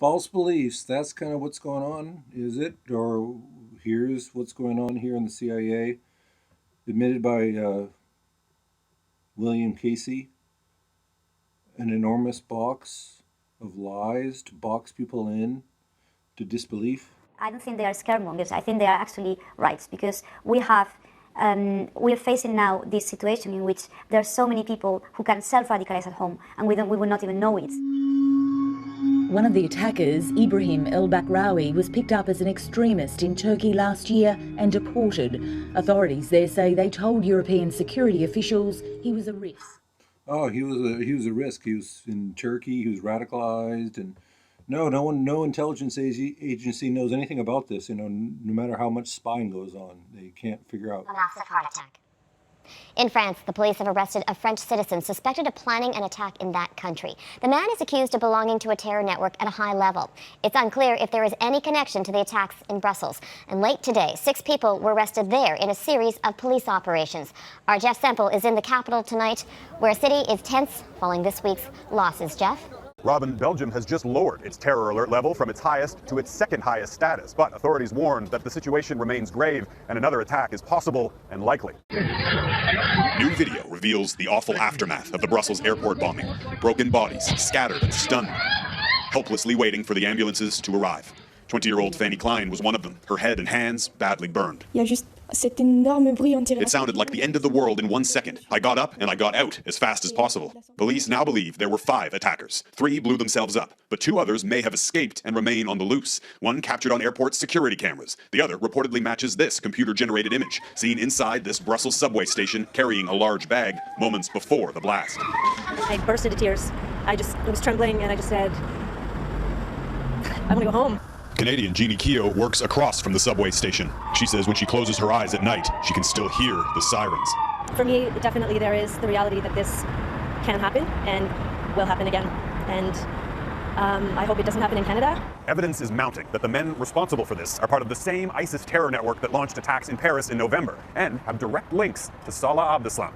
False beliefs, that's kind of what's going on, is it? Or here's what's going on here in the CIA, admitted by William Casey, an enormous box of lies to box people in to disbelief. I don't think they are scaremongers. I think they are actually right, because we are facing now this situation in which there are so many people who can self-radicalize at home, and we will not even know it. One of the attackers, Ibrahim El-Bakraoui, was picked up as an extremist in Turkey last year and deported. Authorities there say they told European security officials he was a risk. Oh, he was a risk. He was in Turkey. He was radicalized, and no intelligence agency knows anything about this. No matter how much spying goes on, they can't figure out. A massive heart attack. In France, the police have arrested a French citizen suspected of planning an attack in that country. The man is accused of belonging to a terror network at a high level. It's unclear if there is any connection to the attacks in Brussels. And late today, 6 people were arrested there in a series of police operations. Our Jeff Semple is in the capital tonight, where a city is tense following this week's losses. Jeff? Robin, Belgium has just lowered its terror alert level from its highest to its second highest status, but authorities warned that the situation remains grave and another attack is possible and likely. New video reveals the awful aftermath of the Brussels airport bombing. Broken bodies, scattered and stunned, helplessly waiting for the ambulances to arrive. 20-year-old Fanny Klein was one of them, her head and hands badly burned. It sounded like the end of the world in 1 second. I got up and I got out as fast as possible. Police now believe there were 5 attackers. 3 blew themselves up, but 2 others may have escaped and remain on the loose. One captured on airport security cameras. The other reportedly matches this computer-generated image, seen inside this Brussels subway station carrying a large bag moments before the blast. I burst into tears. I was trembling and I just said, I want to go home. Canadian Jeannie Keogh works across from the subway station. She says when she closes her eyes at night, she can still hear the sirens. For me, definitely there is the reality that this can happen and will happen again. And I hope it doesn't happen in Canada. Evidence is mounting that the men responsible for this are part of the same ISIS terror network that launched attacks in Paris in November and have direct links to Salah Abdeslam.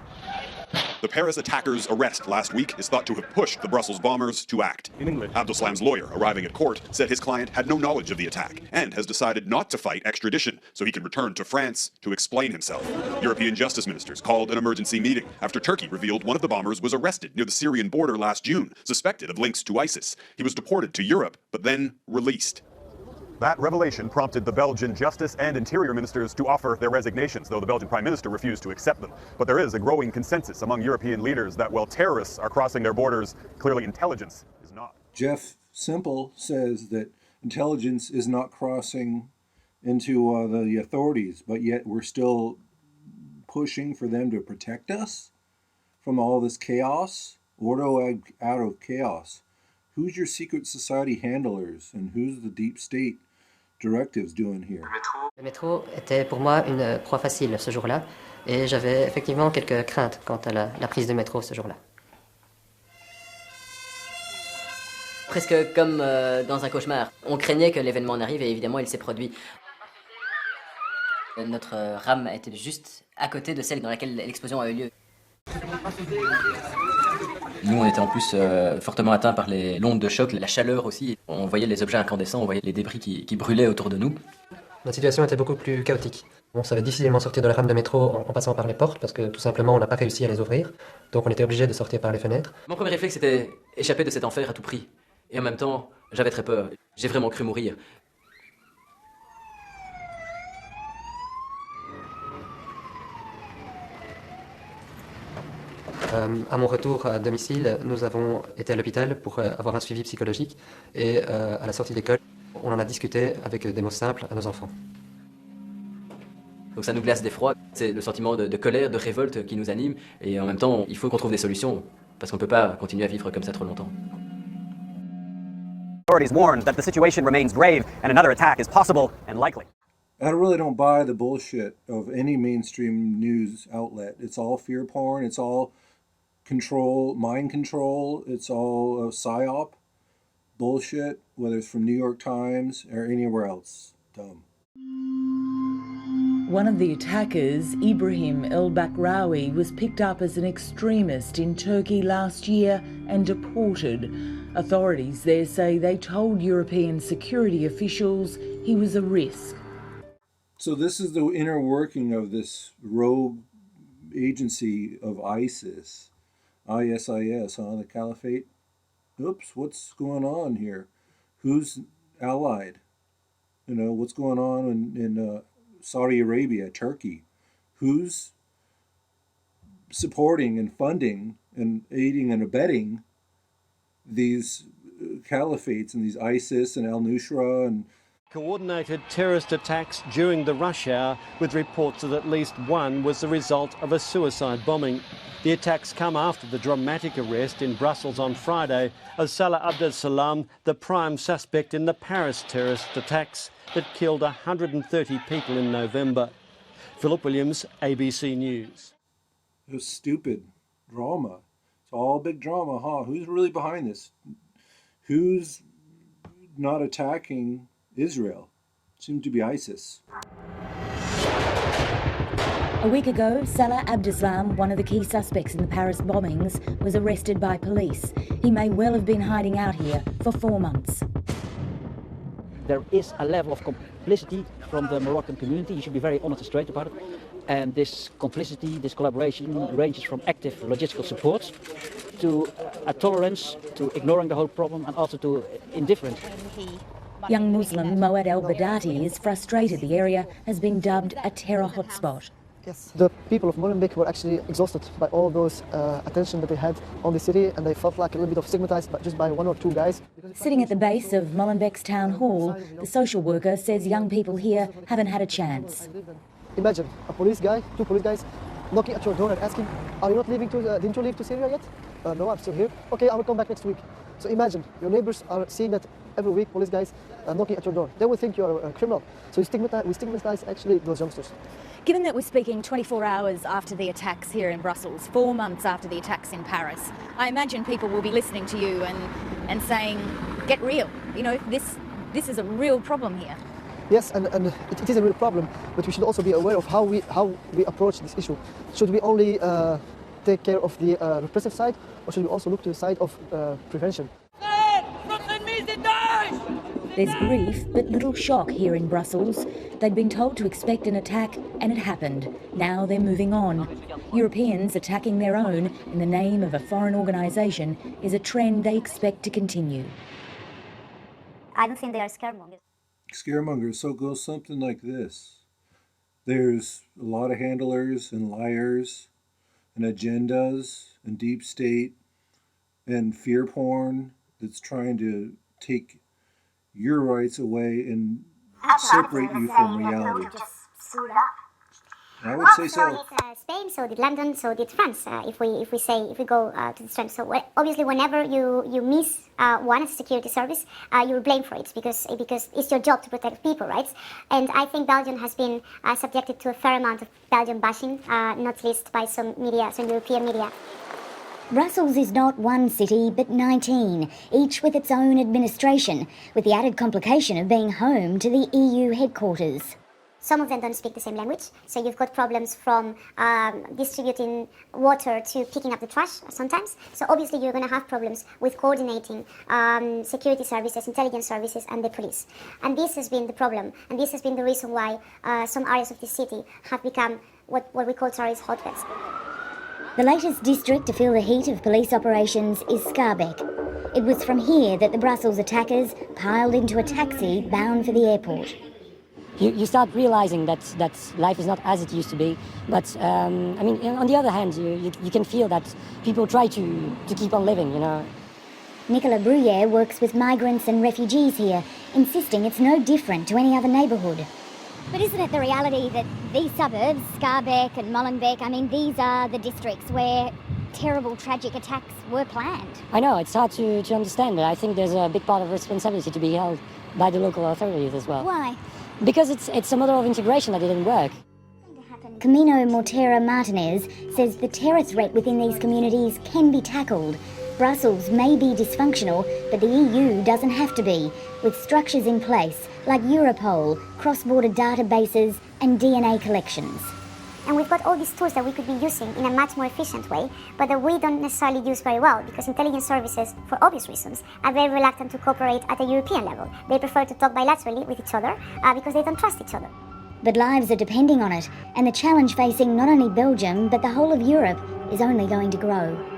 The Paris attackers' arrest last week is thought to have pushed the Brussels bombers to act. In English, Abdeslam's lawyer, arriving at court, said his client had no knowledge of the attack and has decided not to fight extradition so he can return to France to explain himself. European justice ministers called an emergency meeting after Turkey revealed one of the bombers was arrested near the Syrian border last June, suspected of links to ISIS. He was deported to Europe, but then released. that revelation prompted the Belgian Justice and Interior ministers to offer their resignations, though the Belgian Prime Minister refused to accept them. But there is a growing consensus among European leaders that while terrorists are crossing their borders, clearly intelligence is not. Jeff Semple says that intelligence is not crossing into the authorities, but yet we're still pushing for them to protect us from all this chaos, order out of chaos. Who's your secret society handlers and who's the deep state directives doing here? Le métro était pour moi une proie facile ce jour-là et j'avais effectivement quelques craintes quant à la prise de métro ce jour-là. Presque comme dans un cauchemar. On craignait que l'événement n'arrive et évidemment il s'est produit. Notre rame était juste à côté de celle dans laquelle l'explosion a eu lieu. Nous, on était en plus fortement atteints par l'onde de choc, la chaleur aussi. On voyait les objets incandescents, on voyait les débris qui brûlaient autour de nous. Notre situation était beaucoup plus chaotique. On savait difficilement sortir de la rame de métro en passant par les portes parce que tout simplement on n'a pas réussi à les ouvrir. Donc on était obligé de sortir par les fenêtres. Mon premier réflexe c'était échapper de cet enfer à tout prix. Et en même temps, j'avais très peur. J'ai vraiment cru mourir. À mon retour à domicile, nous avons été à l'hôpital pour avoir un suivi psychologique et à la sortie d'école, on en a discuté avec des mots simples à nos enfants. Donc ça nous glace d'effroi, c'est le sentiment de colère, de révolte qui nous anime et en même temps, il faut qu'on trouve des solutions parce qu'on ne peut pas continuer à vivre comme ça trop longtemps. Authorities warned that the situation remains grave and another attack is possible and likely. I really don't buy the bullshit of any mainstream news outlet. It's all fear porn, it's all control, mind control, it's all psyop bullshit, whether it's from New York Times or anywhere else. Dumb. One of the attackers, Ibrahim El-Bakraoui, was picked up as an extremist in Turkey last year and deported. Authorities there say they told European security officials he was a risk. So this is the inner working of this rogue agency of ISIS, the Caliphate. Oops, what's going on here? Who's allied? What's going on in Saudi Arabia, Turkey? Who's supporting and funding and aiding and abetting these caliphates and these ISIS and al-Nusra and coordinated terrorist attacks during the rush hour, with reports that at least one was the result of a suicide bombing. The attacks come after the dramatic arrest in Brussels on Friday of Salah Abdeslam, the prime suspect in the Paris terrorist attacks that killed 130 people in November. Philip Williams, ABC News. It was stupid drama. It's all big drama, huh? Who's really behind this? Who's not attacking Israel? Seemed to be ISIS. A week ago, Salah Abdeslam, one of the key suspects in the Paris bombings, was arrested by police. He may well have been hiding out here for 4 months. There is a level of complicity from the Moroccan community. You should be very honest and straight about it. And this complicity, this collaboration ranges from active logistical support to a tolerance, to ignoring the whole problem, and also to indifference. Young Muslim Moed El-Badati is frustrated the area has been dubbed a terror hotspot. Yes. The people of Molenbeek were actually exhausted by all those attention that they had on the city, and they felt like a little bit of stigmatized just by one or two guys. Sitting at the base of Molenbeek's town hall, the social worker says young people here haven't had a chance. Imagine a police guy, 2 police guys, knocking at your door and asking, "Are you not leaving didn't you leave to Syria yet?" "No, I'm still here." "Okay, I will come back next week." So imagine your neighbors are seeing that every week, police guys knocking at your door. They will think you are a criminal. So we stigmatize actually those youngsters. Given that we're speaking 24 hours after the attacks here in Brussels, 4 months after the attacks in Paris, I imagine people will be listening to you and saying, get real. This is a real problem here. Yes, and it is a real problem, but we should also be aware of how we approach this issue. Should we only take care of the repressive side, or should we also look to the side of prevention? There's grief, but little shock here in Brussels. They'd been told to expect an attack, and it happened. Now they're moving on. Europeans attacking their own in the name of a foreign organisation is a trend they expect to continue. I don't think they are scaremongers. Scaremongers, so it goes something like this. There's a lot of handlers and liars and agendas and deep state and fear porn that's trying to take your rights away and separate you from reality. I would say so. Spain, so did London, so did France. If we go to the strength. So obviously, whenever you miss one as a security service, you're blamed for it because it's your job to protect people, right? And I think Belgium has been subjected to a fair amount of Belgian bashing, not least by some European media. Brussels is not one city, but 19, each with its own administration, with the added complication of being home to the EU headquarters. Some of them don't speak the same language, so you've got problems from distributing water to picking up the trash sometimes. So obviously you're going to have problems with coordinating security services, intelligence services and the police. And this has been the problem, and this has been the reason why some areas of the city have become what we call terrorist hotbeds. The latest district to feel the heat of police operations is Schaerbeek. It was from here that the Brussels attackers piled into a taxi bound for the airport. You start realizing that life is not as it used to be. But, on the other hand, you can feel that people try to keep on living, Nicolas Bruyère works with migrants and refugees here, insisting it's no different to any other neighbourhood. But isn't it the reality that these suburbs, Schaerbeek and Molenbeek, these are the districts where terrible, tragic attacks were planned? I know, it's hard to understand, but I think there's a big part of responsibility to be held by the local authorities as well. Why? Because it's a model of integration that didn't work. Camino Mortera Martinez says the terror threat within these communities can be tackled. Brussels may be dysfunctional, but the EU doesn't have to be, with structures in place like Europol, cross-border databases and DNA collections. And we've got all these tools that we could be using in a much more efficient way, but that we don't necessarily use very well, because intelligence services, for obvious reasons, are very reluctant to cooperate at a European level. They prefer to talk bilaterally with each other because they don't trust each other. But lives are depending on it, and the challenge facing not only Belgium but the whole of Europe is only going to grow.